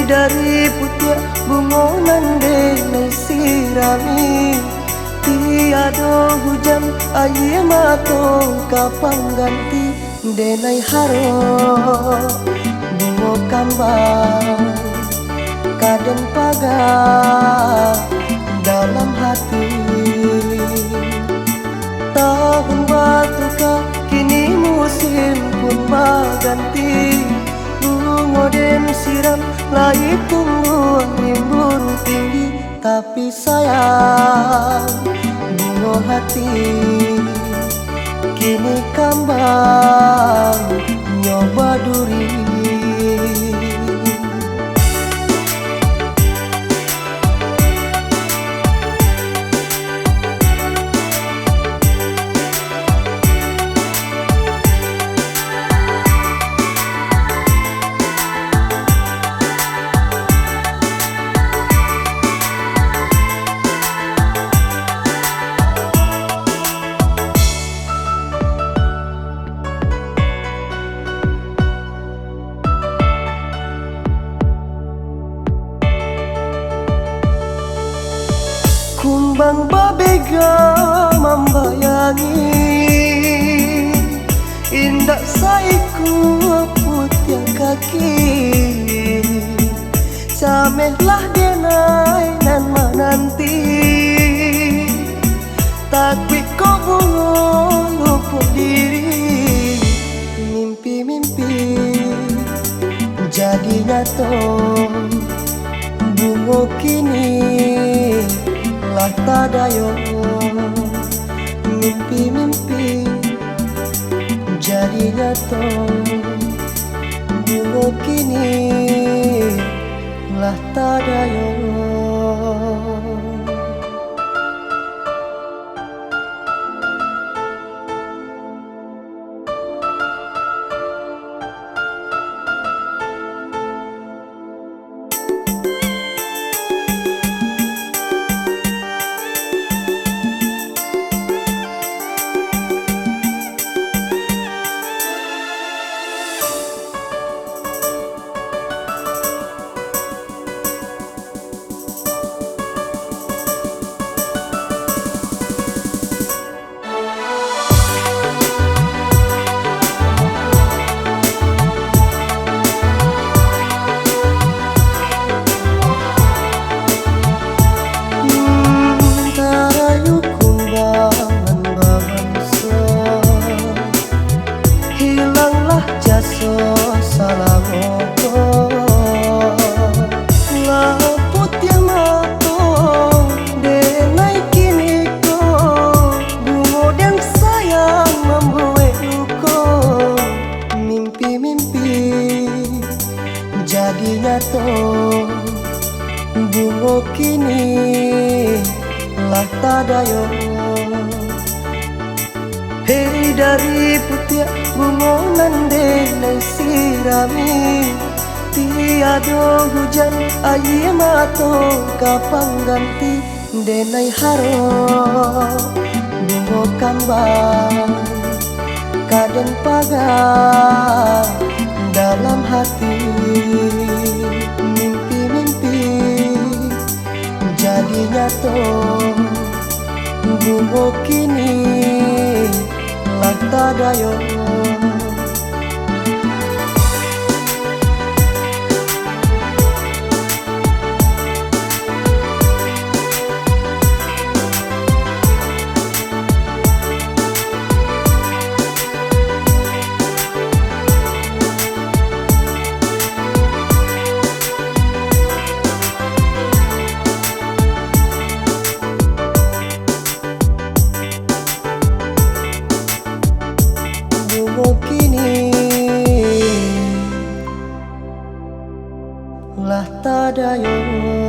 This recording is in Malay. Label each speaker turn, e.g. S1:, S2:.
S1: dari putih bungonan denai sirami, tiada hujan air matong kapang ganti denai haro bungo kambang kadang pagar dalam hati. Tahun batuka kini musim pun berganti, bungo den siram lagi tumbuh rimbun tinggi, tapi sayang bungo hati kini kambang nyoba duri. Kumbang babega membayangi, indah saiku putih kaki, camehlah denai nan menanti, tapi kau bungo luput diri, mimpi-mimpi jadi nyata, bungo kini lah tak dayo, mimpi-mimpi jadi nyata, bungo kini lah tak dayo. Jadi nyata, bungo kini lah tak dayo. Hei dari putih bungonan denai sirami, tiada hujan air matong kapang ganti denai haro bungo kambang kadang pagar dalam hati, mimpi-mimpi jadi nyata, bungo kini lah tak dayo. Kini lah tak dayo.